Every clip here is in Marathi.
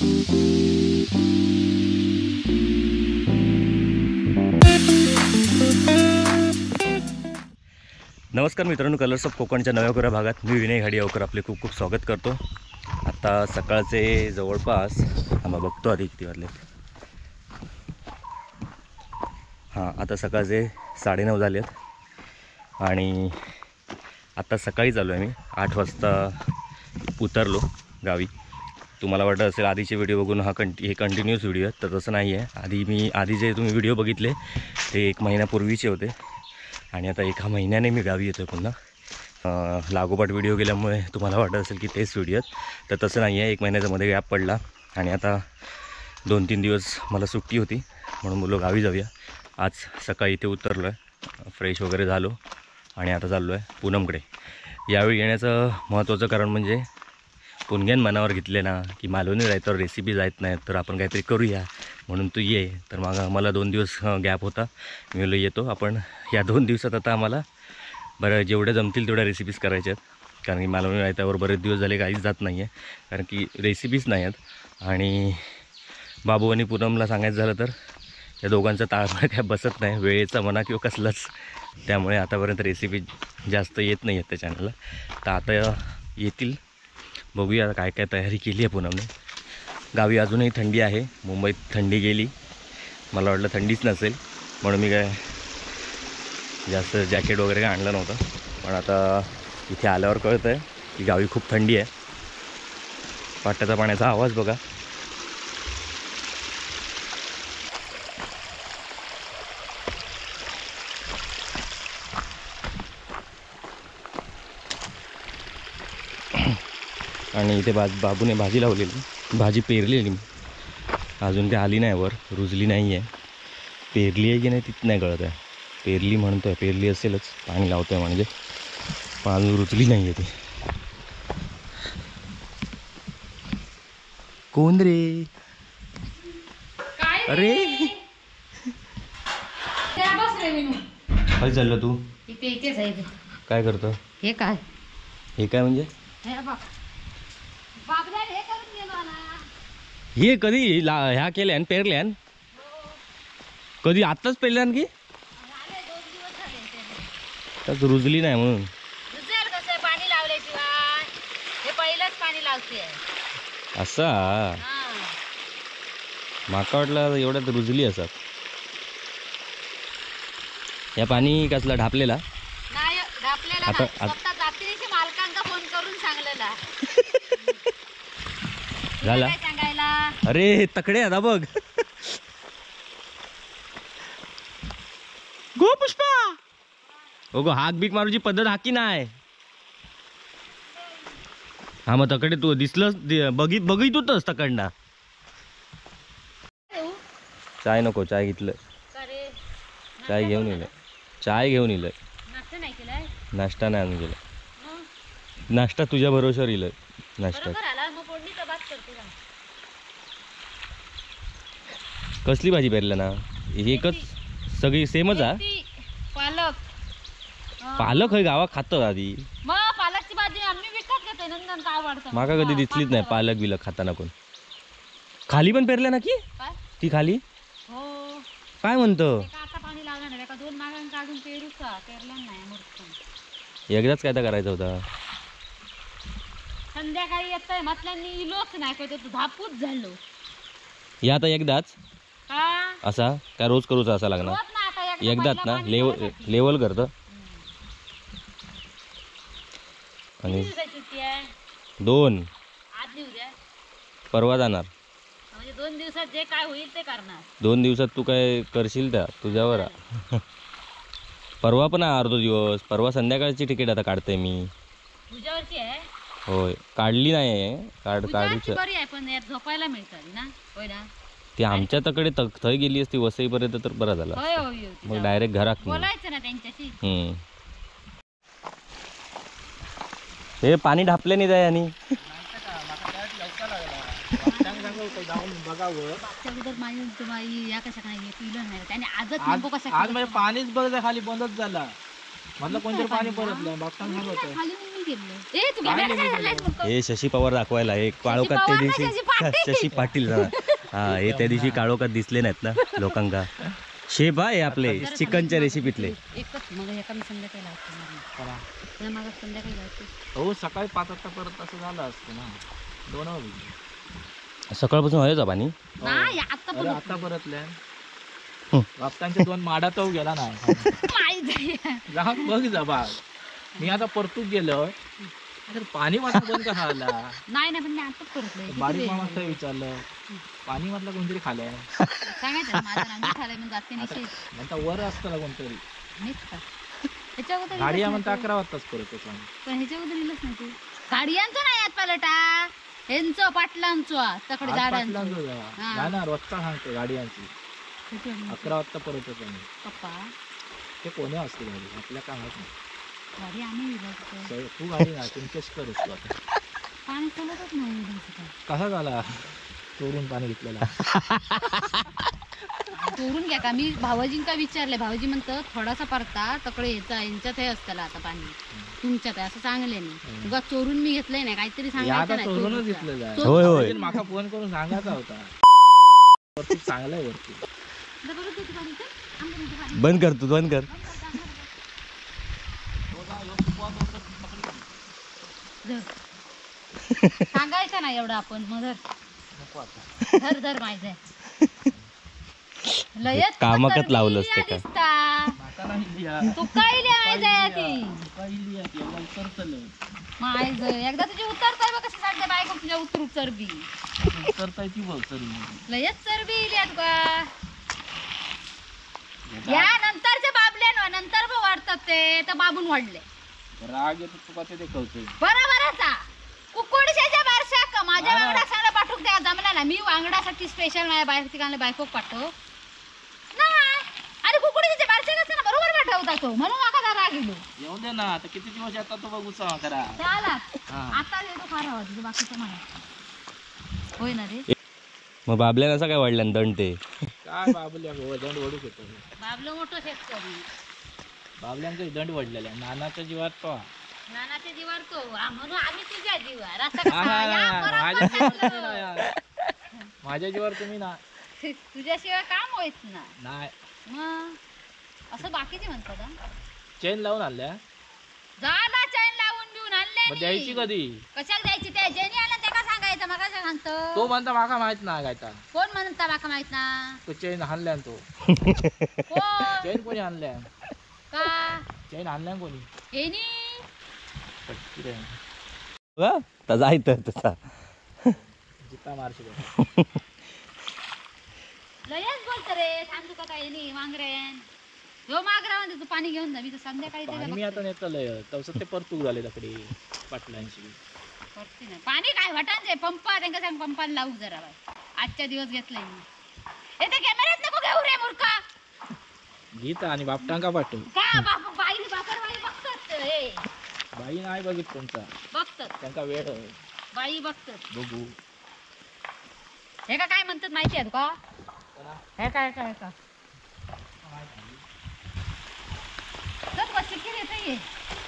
नमस्कार मित्रांनो, कलर्स ऑफ कोकणच्या नव्या कोऱ्या भागात मी विनय घाडियावकर आपले खूप खूप स्वागत करतो। आता सकाळचे जवळपास आम्ही बघतो आधी किती वाजले। आता सकाळचे 9:30 झालेत आणि आता सकाळी चालू आहे। मी 8 वाजता उतरलो गावी। तुम्हाला वाटत असेल आधीचे व्हिडिओ बघून हे कंटिन्यूस व्हिडिओ आहेत, तर तसं नाही आहे। आधी जे तुम्ही व्हिडिओ बघितले ते 1 महिन्यापूर्वीचे होते आणि आता 1 महिन्याने मी गावी येतो पुन्हा। लागोपाठ व्हिडिओ गेल्यामुळे तुम्हाला वाटत असेल की तेच व्हिडिओ आहेत, तर तसं नाही आहे। 1 महिन्याचा मध्ये गॅप पडला आणि आता 2-3 दिवस मला सुट्टी होती म्हणून बोललो गावी जाऊया। आज सकाळी इथे उतरलो आहे, फ्रेश वगैरे झालो आणि आता चाललो आहे पूनमकडे। यावेळी येण्याचं महत्त्वाचं कारण म्हणजे पुणग्यान मनावर घेतले ना की मालवणी रायतावर रेसिपीज आहेत नाहीत, तर आपण काहीतरी करूया म्हणून तू ये। तर मग मला 2 दिवस गॅप होता, मी बोललो येतो। आपण या 2 दिवसात आता आम्हाला बरं जेवढ्या जमतील तेवढ्या रेसिपीज करायच्या आहेत, कारण की मालवणी रायतावर बरेच दिवस झाले काहीच जात नाही आहे, कारण की रेसिपीज नाही आहेत। आणि बाबू आणि पूनमला सांगायचं झालं तर या दोघांचा ताळमेळ काय बसत नाही, वेळेचा म्हणा किंवा कसलाच। त्यामुळे आतापर्यंत रेसिपी जास्त येत नाही आहेत त्या चॅनलला, तर आता येतील। बघूया काय काय तयारी केली आहे पूनमने। गावी अजूनही थंडी आहे, मुंबईत थंडी गेली, मला वाटलं थंडीच नसेल म्हणून मी काय जास्त जॅकेट वगैरे काय आणलं नव्हतं। पण आता इथे आल्यावर कळतं आहे की गावी खूप थंडी आहे। पाट्याचा पाण्याचा आवाज बघा। आणि इथे बाबूने भाजी लावलेली, भाजी पेरलेली अजून काही आली नाही, वर रुजली नाही आहे। पेरली आहे की नाही तिथं नाही कळत आहे, पेरली म्हणतो आहे, पेरली असेलच, पाणी लावतो आहे म्हणजे, पण अजून रुजली नाही आहे ती। कोण रे? अरे काय चाललं तू? काय करतो? हे काय म्हणजे हे कधी ह्या केल्यान पेरल्यान? कधी आत्ताच पेरल्यान की त्याच रुजली नाही म्हणून? पाणी लावल्याशिवाय हे पहिलंच पाणी लावते असा माका वाटलं एवढ्यात रुजली असत। या पाणी कसला ढापलेला नाही, ढापलेला आता नाही, स्वतः जातीने मालकांना फोन करून सांगलेला झाला काय सांगायला। अरे तकडे आता बघ गो पुष्पा, हो गो हाक बीक मारूची पद्धत हाकी नाही। हा मग तकडे तू दिसलं बघित होतस तकडना। चाय नको, चाय घेतलं, चाय घेऊन येलं, चाय घेऊन येलं। नाश्ता नाही केलाय? नाश्ता नाही आणून गेला, नाश्ता तुझ्या भरोश्यावर येईल नाश्ता। कसली भाजी पेरल्या ना? एकच सगळी सेमच हा? पालक। पालक हे गावात खातं आधी, मग पालकची भाजी आम्ही विकत घेते, नंदन का आवडतं माका कधी दिसलीच नाही पालक बिलक खाताना कोण। खाली पण पेरल्या ना की ती खाली? हो काय म्हणतो? आता पाणी लागणार नाही का, 2 मागां काढून पेरूचा पेरला नाही मूर्ख। एकदाच काय तर करायचा होता। संध्याकाळी येतोय म्हटल्यानी इलोच नाही, काय तू धापूच झालो। या आता एकदाच असा काय रोज करूचा असा लागणार? एकदाच ना लेवल करतं। आणि 2 आज उद्या परवा जाणार, म्हणजे 2 दिवसात जे काय होईल ते करणार। 2 दिवसात तू काय करशील त्या तुझ्यावर। परवा पण आहे अर्धा दिवस, परवा संध्याकाळची तिकीट आता काढते मी तुझ्यावरची आहे। होय काढली नाही, काढूच बरी आहे, पण यार झोपायला मिळतं ना, होय ना। ती आमच्या तकडे थंय गेली असती वसईपर्यंत तर बरं झालं, मग डायरेक्ट घरात बोलायचं ना त्यांच्याशी। हे पाणी ढापल्याने जाय आणि आज म्हणजे पाणीच बघ खाली बंदच झाला, म्हटलं कोणतरी पाणी परतलं बागताना सांगत नाही केलं. ए तू कॅमेरा काय धरलायस मूर्ख? हे शशी पवार दाखवायला हे काळोखात त्या पवार नाही, दिवशी शशी पाटील. शशी पाटील हा हे त्या दिवशी काळोखात दिसले नाहीत ना लोकांका. शेफ आहे आपले चिकनच्या रेसिपीतले. एकच मग एका मी संध्याकाळी लावतो मग संध्याकाळी लावतो. हो सकाळी 5 वाजता परत असं झालं असतं ना 2 वाजता. सकाळपासून व्हायचा पाणी. नाही आता अरे पण आता परतल्या रस्त्यांच्या 2 माडा तो गेला नाही. माहिती जा बघ जा बा मी आता परतूक गेलो तर पाणी मात्र बंद कसा आला. नाही ना पण मी आताच परतलोय. बारीक माणूस विचारलं पाणी म्हटलं कोणतरी खाल्लंय सांगायचं माझं नाव खालंय म्हणजे जाते निश्चित नंतर वर असतं कोणतरी मीच का ह्याच्या अगोदर गाडी इलंच म्हणता नाही 11 वाजताच परत होतो पण ह्याच्या अगोदर इलंच नाही तू गाडियांचं नाही यात पालटा ह्यांचं पाटलांचं तकडे झाडांचं हा. ना रोजचा सांगतो गाड्यांची 11 वाजता परत होतो मी. पप्पा ते कोणी असते गाडी आपल्या काय माहित नाही. गाडी आम्ही इलंच तू गाडी ना तुमचेच करत तू आता पाणी चलतच नाही इलंच कसा झाला चोरून पाणी घेतलेला. चोरून घ्या का मी भावाजींका विचारले भावाजी म्हणतं थोडासा परता तकडे याचा यांच्यात हे असताना आता पाणी तुमच्यात आहे असं सांगले नाही उगा चोरून मी घेतलंय नाही काहीतरी सांगायचं नाही चोरूनच चोरूनचा. घेतलेलं होय होय आहे माका फोन करून सांगायचा होता वरती चांगलं आहे वरती. आता बघू किती पाणी ते? आमच्या इथे पाणी. बंद कर तू बंद कर. धर. सांगायचं नाही एवढं आपण मग धर धर माहिती आहे लयच कामाकत पतर लावलंस बिया ते का? दिसता. माका नाही लिहा. तू काय लिहायचंय ती काही लिहा की एवढं उतरतलं. माहित एकदा तुझी उतरताय बघ कशी सांगते बायको तुझ्या उतरू चरबी उतरताय ती बघ सर लयच चरबी लिहा तुका या नंतरचे बाबले नंतर बघ वाढतात ते तर बाबून वाढले राग येतो तुका ते कळतोय. बरोबरचा कुकुडशाच्या बारशाक माझ्या वांगडा सांगा पाठवूक द्या जमला ना मी वांगडासाठी स्पेशल माझ्या बायकोला बायकोक पाठव नाही आणि कुकुडशाच्या बारशाक असते ना बरोबर पाठवता तो म्हणून माका जरा गेलो येऊ दे ना आता किती दिवस येतात तो बघ उत्साह करा. चला हा. आता येतो फार आवाज तुझं बाकीचं म्हणा होय ना रे मग बाबल्यानं असं काय वाढलं दंड ते. काय बाबल्या दंड वडूक येतो. बाबलो मोठं शेतकरी बाबल्यांचं दंड वडलेला नानाच्या जीवात तो नानाच्या जीवार तो म्हणून आम्ही तुझ्या जीवार आता हा, कसा? या माझ्या बरोबर जीवावर सांगलं. तुम्ही ना. माझ्या जीवावर तुम्ही ना तुझ्याशिवाय काम होईत ना नाही मग असं बाकीचे म्हणतात हा? चेन लावून आणल्या झाला चैन लावून बिवून मग द्यायची आणले कधी. कशाला द्यायची ते जेनी आला ते का सांगायचं मग काय सांगतो तो म्हणता माका माहित ना काय कोण म्हणता बाका माहित ना तो चेन आणल्या तो कोण चेन कोणी आणल्या का चेन आणल्या कोणी येनी पटकी रे. तसा आहे तर तसा. जिता मारशी लयच बोलत रे सांगू का काय येनी मांगरेन ह्यो मागरा म्हणते तू पाणी घेऊन जा मी तर संध्याकाळी त्याला पाणी मी आता नेतलंय तवसं ते परतूक झाले तकडे पाटलांशी करते ना. पाणी काय भटांचे पंप त्यांना सांग पंपाला लावू जरा बाय आजच्या दिवस घेतलंय मी हे ते कॅमेऱ्यात नको घेऊ रे मूर्खा गीता आणि बापटांका पाठव. का बाई बाकर बाई बघतात हे बाई नाही बघित तुमचा बघतात त्यांका वेळ आहे. बाई बघतात बघू हे का काय म्हणतात माहिती आहे तुका हे काय काय का चल बस शिकेल येते ये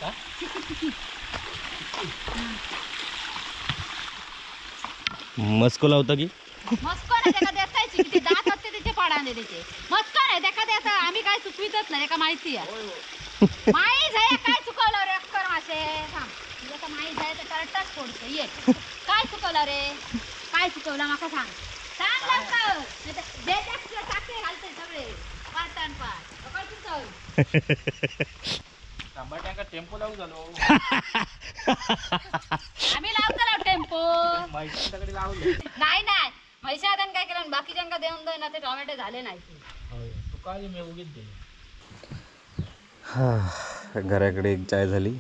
का? मस्को लावता की मस्कर आहे त्याका देतायची किती दात असते त्याचे पाडाने त्याचे मस्कर आहे त्याका देता आम्ही काय चुकवितच नाही त्याका माहिती आहे माहीत आहे काय चुकवलं रे अक्कर मासे सांग तुला तर माहीत आहे तर करताच फोडतो ये काय चुकवलं रे काय चुकवलं माका सांग सांग लवकर नाहीतर जे ते टाके घालते सगळे पाटण पाट काय चुकवलं तांबट्यांका टेम्पो लावू झालो आम्ही लावतो टेम्पो माहिती लावले नाही नाही म्हैशादान काय केलं बाकीच्यांका देऊन दे ना ते टोमॅटो झाले नाही तू काय मी उगीच दे. घराकडे एक चाय झाली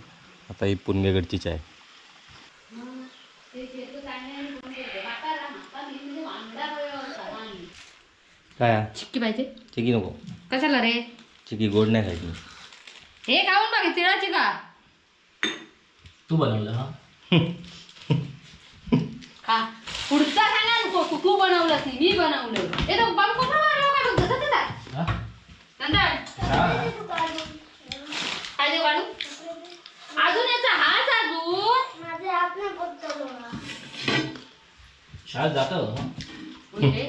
आता ही पुणगेगडची चाय. काय चिक्की पाहिजे चिकी नको कशाला रे चिकी गोड नाही खायची. हे खाऊन बघ तिळाची का तू बनवलं हा खा पुढचा सांगा नको तू बनवलंस नाही मी बनवलं हे तर बाबू कुठं बनवलं काय बघ जसं तिथं हा? नंतर काय दे वाढू अजून याचा हाच अजून आज जातो पुढे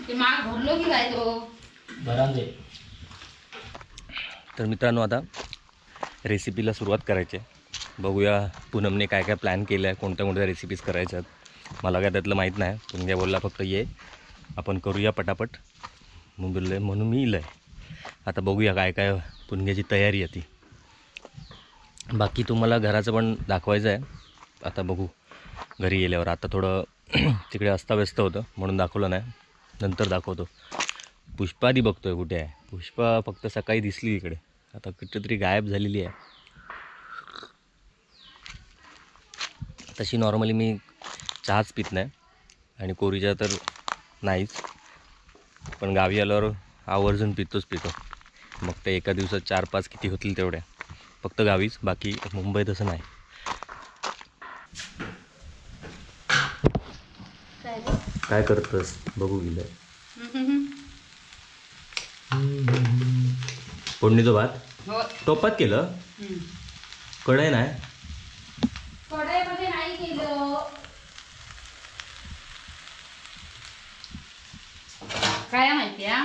ते माग भरलो की काय तो बराच दे. तर मित्रांनो आता रेसिपीला सुरुवात करायची आहे. बघूया पूनमने काय काय प्लॅन केलं आहे, कोणत्या कोणत्या रेसिपीज करायच्या आहेत. मला काय त्यातलं माहीत नाही. पुनग्या बोलला फक्त ये आपण करूया पटापट म्हणून मी इलं आहे. आता बघूया काय काय पुनग्याची तयारी आहे ती. बाकी तुम्हाला घराचं पण दाखवायचं आहे. आता बघू घरी गेल्यावर. आता थोडं तिकडे अस्ताव्यस्त होतं म्हणून दाखवलं नाही, नंतर दाखवतो. पुष्पा आधी बघतोय कुठे आहे. पुष्पा फक्त सकाळी दिसली इकडे, आता कुठेतरी गायब झालेली आहे. तशी नॉर्मली मी चहाच पित नाही आणि कोरीच्या तर नाहीच, पण गावी आल्यावर आवर्जून पितो. मग ते एका दिवसात 4-5 किती होतील तेवढ्या, फक्त गावीच, बाकी मुंबईत असं नाही. काय करतस बघू गेलं. फोडणीचं भात टोपात केलं, कढई नाही. कढईमध्ये नाही केलं. काय माहितीया,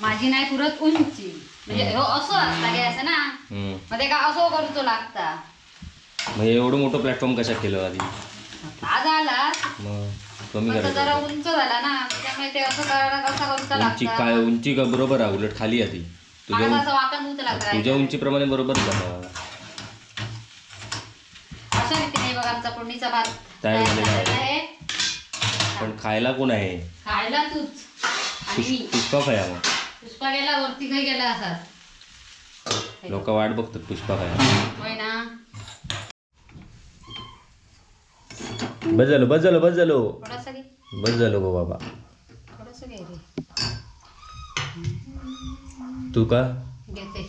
माझी नाही पुरत उंची, म्हणजे असं असता घ्यायचं ना, मग ते का असं करूचो लागता. मग एवढं मोठं प्लॅटफॉर्म कशा केलं आधी? आज आला मग कमी जरा करायचं. उंच झाला ना, त्यामुळे ते असं करायला कसा करूचा उंची लागता. काय उंची का बरोबर आहे, उलट खाली आधी तुझ्या मला असं वाकण उंच लागतं. तुझ्या उंचीप्रमाणे बरोबर झालं. अशा रीतीने बघा आमचा फोडणीचा भात तयार तयार झालेला झालेला आहे. आहे. पण खायला कोण आहे? खायला तूच आणि मी. पुष्पा खाया. मग पुष्पा गेला वरती, काही गेला असा. लोक वाट बघतात पुष्पा खाया. होय ना. बस झालं थोडासा घे, बस झालं गो बाबा. थोडंसं घे रे. तू का घेते.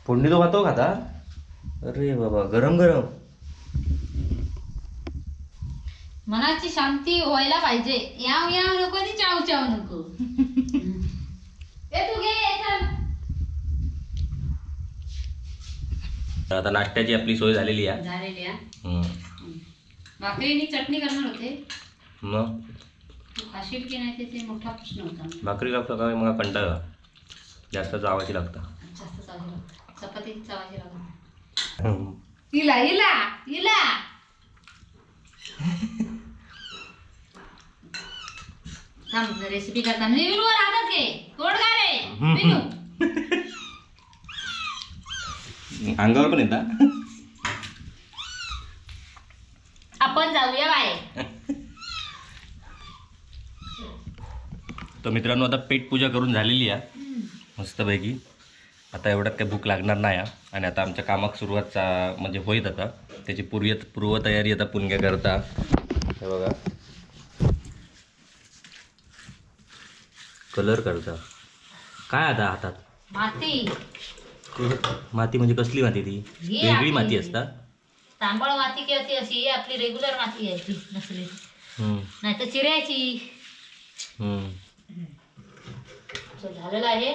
फोडणी तो खातो खाता? अरे बाबा, गरम गरम. मनाची शांती व्हायला पाहिजे. याव याव नको नी चाव चाव नको. ए तू घे चल. आता नाश्त्याची आपली सोय झालेली आहे. झालेली आहे. हम्म. भाकरीनी चटणी करणार होते, मग तू खाशील की नाही ते मोठा प्रश्न होता. भाकरी लागतो का मला कंटाळा, जास्त चावायची लागतं. जास्त चावायची लागते, चपाती चावायची लागते. इला इला इला थांब, रेसिपी करताना विनूवर हातात घे. तोड का रे विनू. अंगावर पण येतात. आपण जाऊया बाहेर. तर मित्रांनो, आता पेटपूजा करून झालेली आहे मस्तपैकी. आता एवढ्यात काही भूक लागणार नाही आहे. आणि आता आमच्या कामाक सुरुवात म्हणजे होईत. आता त्याची पूर्वतयारी आता पुनग्या करता. हे बघा, कलर करता. काय आता हातात? माती. माती म्हणजे कसली माती? ती वेगळी माती असता. तांबळ माती किंवा ती अशी आपली रेग्युलर माती आहे ती नसली, नाही तर चिऱ्याची. झालेलं आहे.